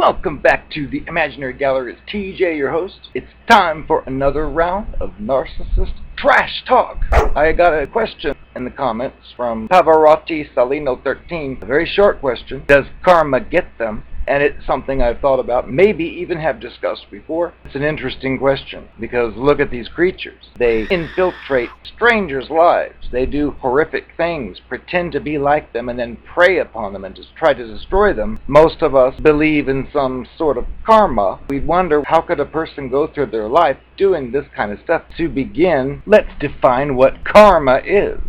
Welcome back to the Imaginary Gallery. It's TJ, your host. It's time for another round of Narcissist Trash Talk. I got a question in the comments from Pavaroti Salino 13. A very short question. Does karma get them? And it's something I've thought about, maybe even have discussed before. It's an interesting question, because look at these creatures. They infiltrate strangers' lives. They do horrific things, pretend to be like them, and then prey upon them and just try to destroy them. Most of us believe in some sort of karma. We wonder, how could a person go through their life doing this kind of stuff? To begin, let's define what karma is.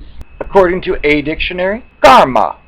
According to a dictionary, karma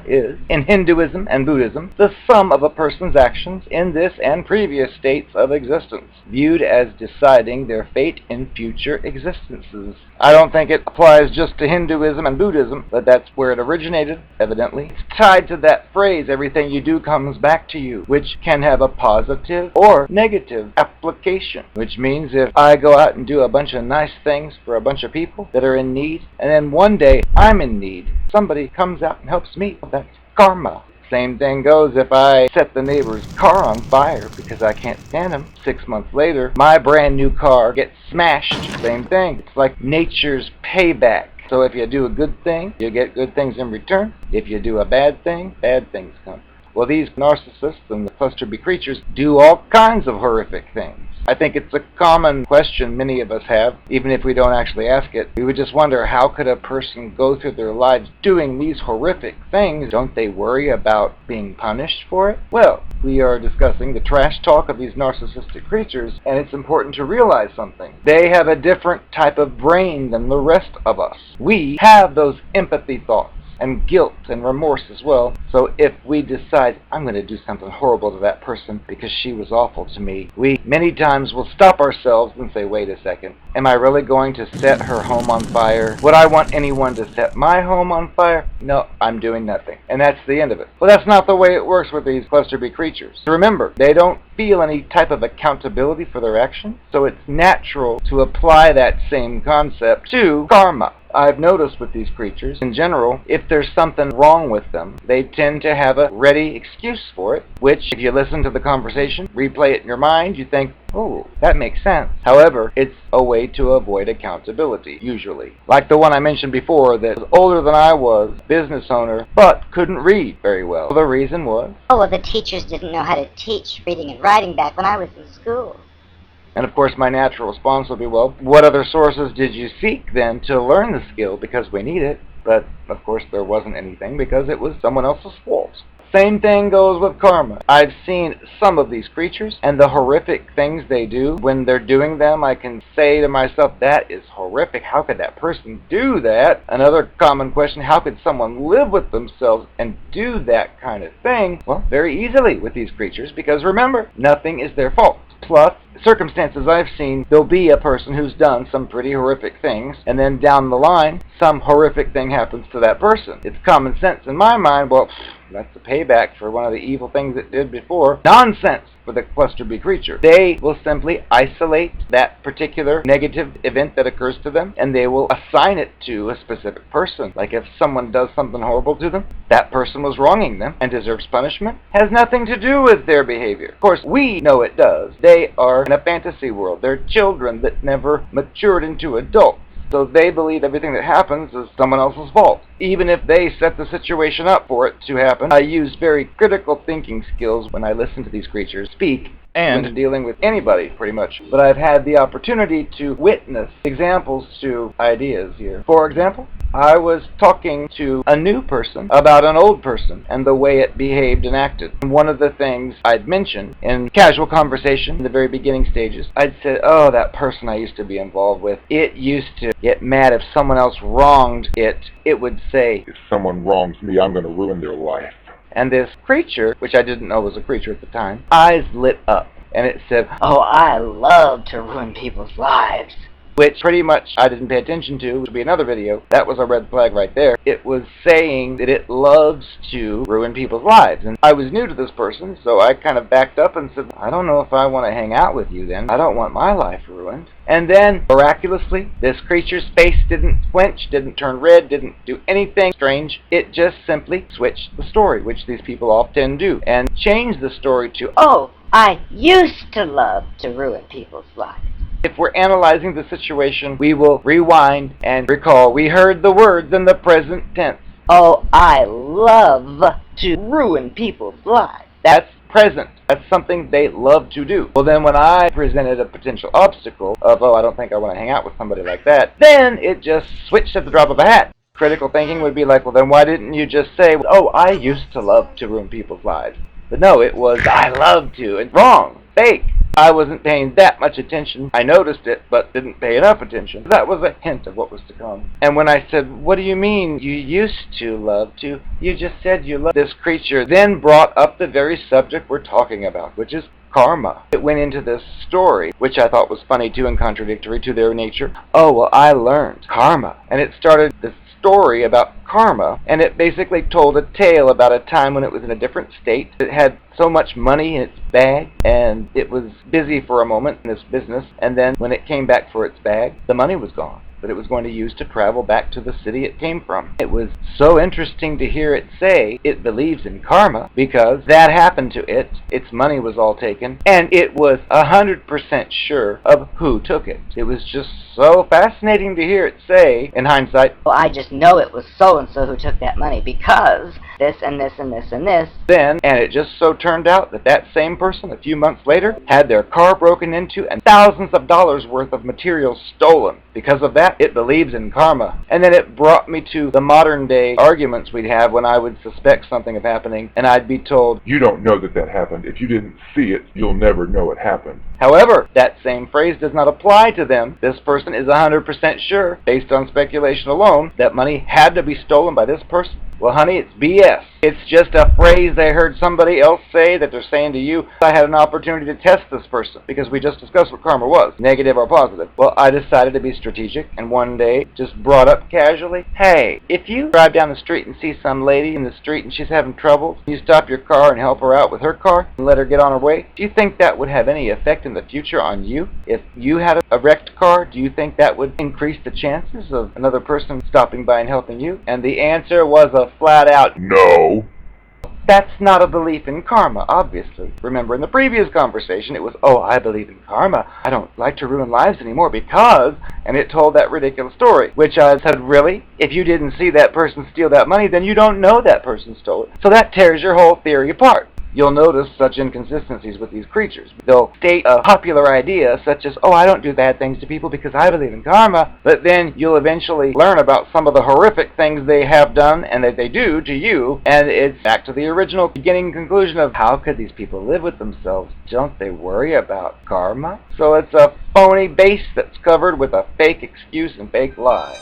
is, in Hinduism and Buddhism, the sum of a person's actions in this and previous states of existence, viewed as deciding their fate in future existences. I don't think it applies just to Hinduism and Buddhism, but that's where it originated, evidently. It's tied to that phrase, everything you do comes back to you, which can have a positive or negative application, which means if I go out and do a bunch of nice things for a bunch of people that are in need, and then one day I'm in need, somebody comes out and helps me, that's karma. Same thing goes if I set the neighbor's car on fire because I can't stand him. 6 months later, my brand new car gets smashed. Same thing. It's like nature's payback. So if you do a good thing, you get good things in return. If you do a bad thing, bad things come. Well, these narcissists and the cluster B creatures do all kinds of horrific things. I think it's a common question many of us have, even if we don't actually ask it. We would just wonder, how could a person go through their lives doing these horrific things? Don't they worry about being punished for it? Well, we are discussing the trash talk of these narcissistic creatures, and it's important to realize something. They have a different type of brain than the rest of us. We have those empathy thoughts and guilt and remorse as well. So if we decide, I'm going to do something horrible to that person because she was awful to me, we many times will stop ourselves and say, wait a second, am I really going to set her home on fire? Would I want anyone to set my home on fire? No, I'm doing nothing. And that's the end of it. Well, that's not the way it works with these cluster B creatures. Remember, they don't feel any type of accountability for their actions, so it's natural to apply that same concept to karma. I've noticed with these creatures, in general, if there's something wrong with them, they tend to have a ready excuse for it, which, if you listen to the conversation, replay it in your mind, you think, oh, that makes sense. However, it's a way to avoid accountability, usually. Like the one I mentioned before that was older than I was, business owner, but couldn't read very well. The reason was, oh, well, the teachers didn't know how to teach reading and writing back when I was in school. and of course my natural response would be, well, what other sources did you seek then to learn the skill, because we need it? But of course there wasn't anything, because it was someone else's fault. Same thing goes with karma. I've seen some of these creatures and the horrific things they do. When they're doing them, I can say to myself, that is horrific. How could that person do that? Another common question, how could someone live with themselves and do that kind of thing? Well, very easily with these creatures, because remember, nothing is their fault. Plus, circumstances I've seen, there'll be a person who's done some pretty horrific things, and then down the line, some horrific thing happens to that person. It's common sense in my mind. Well, that's a payback for one of the evil things it did before. Nonsense for the cluster B creature. They will simply isolate that particular negative event that occurs to them, and they will assign it to a specific person. Like if someone does something horrible to them, that person was wronging them and deserves punishment. Has nothing to do with their behavior. Of course, we know it does. They are in a fantasy world. They're children that never matured into adults. So they believe everything that happens is someone else's fault, even if they set the situation up for it to happen. I use very critical thinking skills when I listen to these creatures speak, and when dealing with anybody, pretty much. But I've had the opportunity to witness examples to ideas here. For example, I was talking to a new person about an old person and the way it behaved and acted. And one of the things I'd mentioned in casual conversation in the very beginning stages, I'd said, oh, that person I used to be involved with, it used to get mad if someone else wronged it. It would say, if someone wrongs me, I'm going to ruin their life. And this creature, which I didn't know was a creature at the time, eyes lit up. And it said, oh, I love to ruin people's lives. which pretty much I didn't pay attention to, which would be another video. That was a red flag right there. It was saying that it loves to ruin people's lives. And I was new to this person, so I kind of backed up and said, I don't know if I want to hang out with you then. I don't want my life ruined. And then, miraculously, this creature's face didn't flinch, didn't turn red, didn't do anything strange. It just simply switched the story, which these people often do, and changed the story to, oh, I used to love to ruin people's lives. If we're analyzing the situation, we will rewind and recall we heard the words in the present tense. Oh, I love to ruin people's lives. That's present. That's something they love to do. Well, then when I presented a potential obstacle of, oh, I don't think I want to hang out with somebody like that, then it just switched at the drop of a hat. Critical thinking would be like, well, then why didn't you just say, oh, I used to love to ruin people's lives? But no, it was, I love to. And wrong. Fake. I wasn't paying that much attention. I noticed it, but didn't pay enough attention. That was a hint of what was to come. And when I said, what do you mean you used to love to? You just said you loved. This creature then brought up the very subject we're talking about, which is karma. It went into this story, which I thought was funny too and contradictory to their nature. Oh, well, I learned karma. And it started this story about karma, and it basically told a tale about a time when it was in a different state. It had so much money in its bag, and it was busy for a moment in this business, and then when it came back for its bag, the money was gone that it was going to use to travel back to the city it came from. It was so interesting to hear it say it believes in karma because that happened to it. Its money was all taken, and it was 100% sure of who took it. It was just so fascinating to hear it say, in hindsight, Well, I just know it was so-and-so who took that money because this and this and this and this. Then, and it just so turned out that that same person, a few months later, had their car broken into and thousands of dollars worth of materials stolen. Because of that, it believes in karma. And then it brought me to the modern day arguments we'd have when I would suspect something of happening, and I'd be told, You don't know that that happened. If you didn't see it, you'll never know it happened. However, that same phrase does not apply to them. This person is 100% sure, based on speculation alone, that money had to be stolen by this person. Well, honey, it's BS. It's just a phrase they heard somebody else say that they're saying to you. I had an opportunity to test this person because we just discussed what karma was, negative or positive. Well, I decided to be strategic and one day just brought up casually, hey, if you drive down the street and see some lady in the street and she's having trouble, you stop your car and help her out with her car and let her get on her way, do you think that would have any effect in the future on you? If you had a wrecked car, do you think that would increase the chances of another person stopping by and helping you? And the answer was a flat out No. That's not a belief in karma, obviously. Remember in the previous conversation it was, oh, I believe in karma. I don't like to ruin lives anymore because, and it told that ridiculous story, which I said, really? If you didn't see that person steal that money, then you don't know that person stole it. So that tears your whole theory apart. You'll notice such inconsistencies with these creatures. They'll state a popular idea such as, oh, I don't do bad things to people because I believe in karma, but then you'll eventually learn about some of the horrific things they have done and that they do to you, and it's back to the original beginning conclusion of how could these people live with themselves? Don't they worry about karma? So it's a phony base that's covered with a fake excuse and fake lie.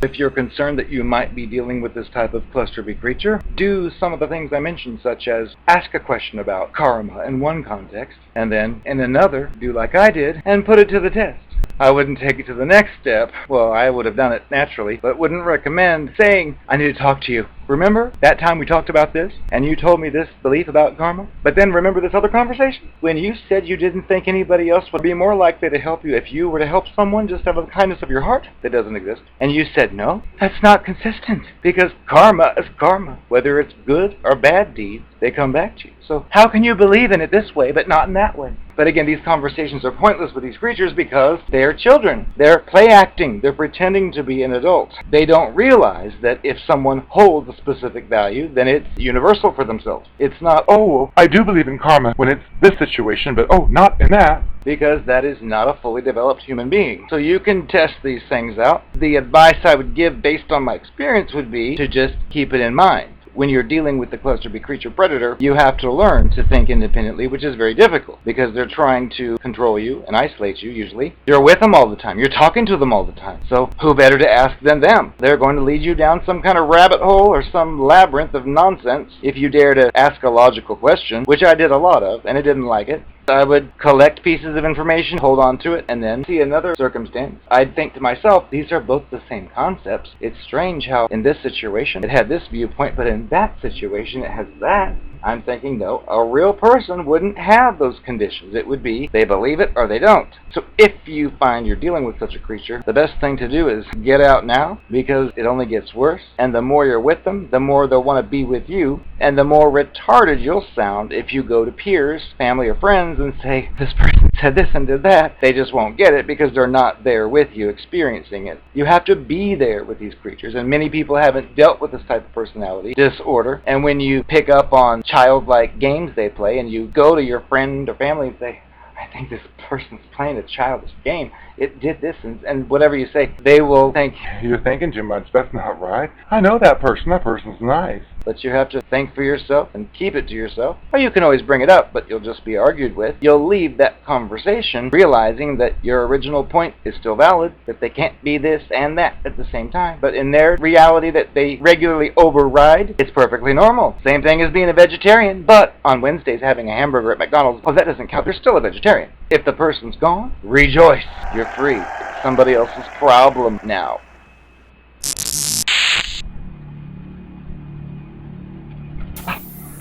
If you're concerned that you might be dealing with this type of cluster B creature, do some of the things I mentioned, such as ask a question about karma in one context, and then in another, do like I did, and put it to the test. I wouldn't take it to the next step. Well, I would have done it naturally, but wouldn't recommend saying, I need to talk to you. Remember that time we talked about this, and you told me this belief about karma? But then remember this other conversation? When you said you didn't think anybody else would be more likely to help you if you were to help someone just out of the kindness of your heart? That doesn't exist. And you said no? That's not consistent, because karma is karma. Whether it's good or bad deeds, they come back to you. So how can you believe in it this way, but not in that way? But again, these conversations are pointless with these creatures because they're children. They're play acting. They're pretending to be an adult. They don't realize that if someone holds a specific value, then it's universal for themselves. It's not, oh, I do believe in karma when it's this situation, but oh, not in that. Because that is not a fully developed human being. So you can test these things out. The advice I would give based on my experience would be to just keep it in mind. When you're dealing with the cluster B creature predator, you have to learn to think independently, which is very difficult because they're trying to control you and isolate you usually. You're with them all the time. You're talking to them all the time. So who better to ask than them? They're going to lead you down some kind of rabbit hole or some labyrinth of nonsense if you dare to ask a logical question, which I did a lot of, and I didn't like it. I would collect pieces of information, hold on to it, and then see another circumstance. I'd think to myself, these are both the same concepts. It's strange how in this situation it had this viewpoint, but in that situation it has that. I'm thinking, no, a real person wouldn't have those conditions. It would be they believe it or they don't. So if you find you're dealing with such a creature, the best thing to do is get out now, because it only gets worse. And the more you're with them, the more they'll want to be with you, and the more retarded you'll sound if you go to peers, family or friends, and say, this person said this and did that. They just won't get it because they're not there with you experiencing it. You have to be there with these creatures, and many people haven't dealt with this type of personality disorder. And when you pick up on childlike games they play, and you go to your friend or family and say, I think this person's playing a childish game. It did this, and whatever you say, they will think, you're thinking too much. That's not right. I know that person. That person's nice. But you have to think for yourself and keep it to yourself. Or you can always bring it up, but you'll just be argued with. You'll leave that conversation realizing that your original point is still valid, that they can't be this and that at the same time. But in their reality that they regularly override, it's perfectly normal. Same thing as being a vegetarian, but on Wednesdays having a hamburger at McDonald's, well, that doesn't count. They're still a vegetarian. If the person's gone, rejoice. You're free. It's somebody else's problem now.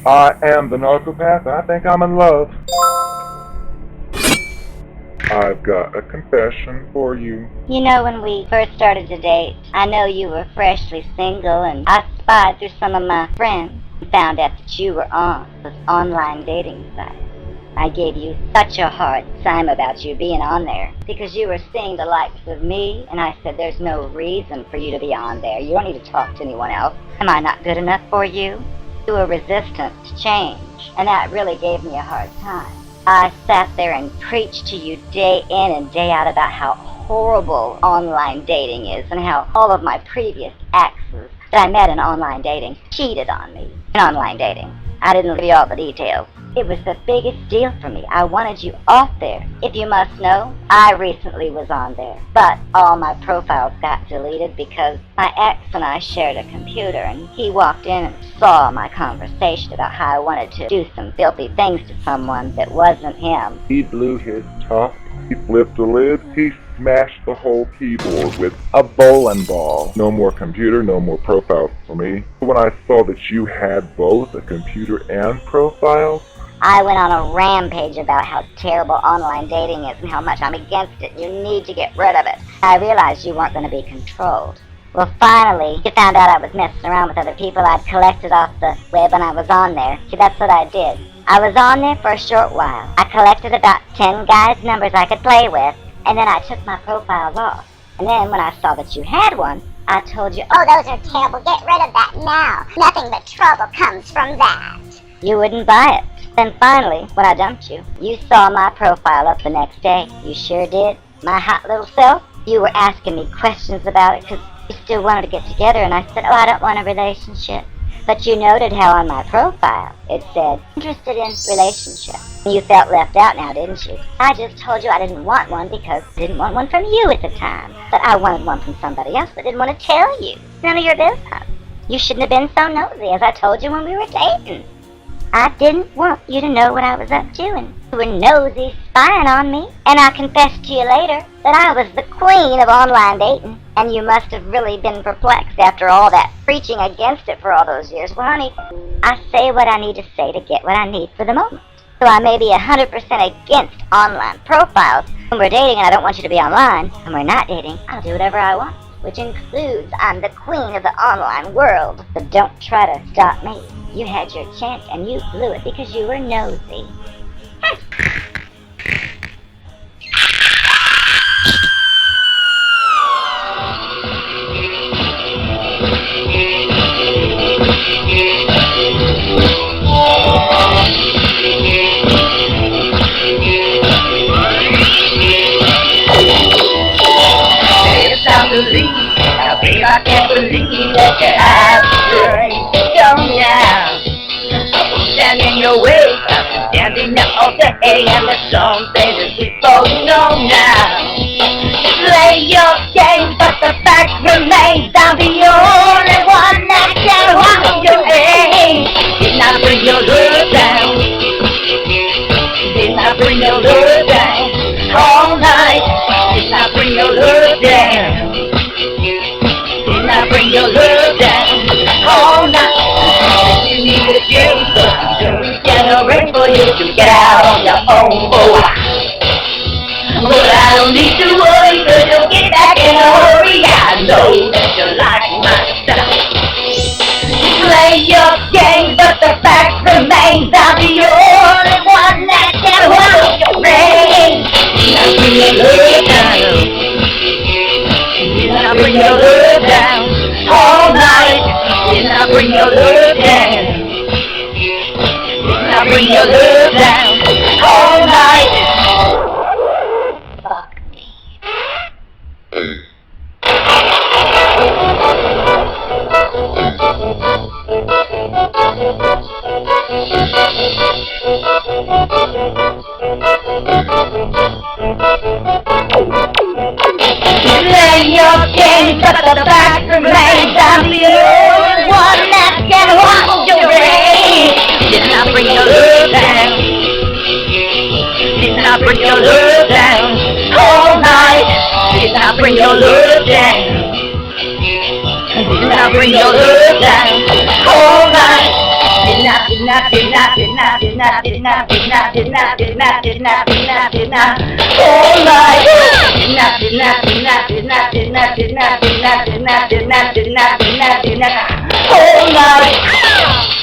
I am the Narcopath. I think I'm in love. I've got a confession for you. You know, when we first started to date, I know you were freshly single, and I spied through some of my friends and found out that you were on those online dating sites. I gave you such a hard time about you being on there because you were seeing the likes of me, and I said there's no reason for you to be on there. You don't need to talk to anyone else. Am I not good enough for you? You were resistant to change, and that really gave me a hard time. I sat there and preached to you day in and day out about how horrible online dating is and how all of my previous exes that I met in online dating cheated on me in online dating. I didn't give you all the details. It was the biggest deal for me. I wanted you off there. If you must know, I recently was on there, but all my profiles got deleted because my ex and I shared a computer, and he walked in and saw my conversation about how I wanted to do some filthy things to someone that wasn't him. He blew his top. He flipped the lid. He smashed the whole keyboard with a bowling ball. No more computer, no more profiles for me. When I saw that you had both a computer and profiles, I went on a rampage about how terrible online dating is and how much I'm against it. You need to get rid of it. I realized you weren't going to be controlled. Well, finally, you found out I was messing around with other people I'd collected off the web when I was on there. See, that's what I did. I was on there for a short while. I collected about 10 guys' numbers I could play with, and then I took my profiles off. And then when I saw that you had one, I told you, oh, those are terrible. Get rid of that now. Nothing but trouble comes from that. You wouldn't buy it. Then finally, when I dumped you, you saw my profile up the next day. You sure did. My hot little self. You were asking me questions about it because you still wanted to get together, and I said, oh, I don't want a relationship. But you noted how on my profile it said, interested in relationship. You felt left out now, didn't you? I just told you I didn't want one because I didn't want one from you at the time. But I wanted one from somebody else but didn't want to tell you. It's none of your business. You shouldn't have been so nosy, as I told you when we were dating. I didn't want you to know what I was up to, and you were nosy spying on me. And I confessed to you later that I was the queen of online dating, and you must have really been perplexed after all that preaching against it for all those years. Well, honey, I say what I need to say to get what I need for the moment. So I may be 100% against online profiles. When we're dating and I don't want you to be online, and we're not dating, I'll do whatever I want, which includes I'm the queen of the online world. So don't try to stop me. You had your chance and you blew it because you were nosy. Babe, I can't believe that you have turned down now. Stand in your way, I've been standing there all day, and the song says that we both know now. Play your game, but the fact remains I'm the only one that can hold your aim. Did not bring your love down. Did not bring to get out on your own. Oh, but I don't need to worry, 'cause you'll get back in a hurry. I know that you like my stuff. You play your game, but the fact remains I'm the only one that can hold your reign. Now bring your love down. Now bring your love down all night. Now bring your love down. Now bring your love down all night. Fuck me. Play your game, but the fact remains I'm the only one that can hold your reign. Did not bring your love down. Did not bring your love down all night. Did not bring your love down. Did not bring your love down all night. Did not all night. Did not all night. Did not all night.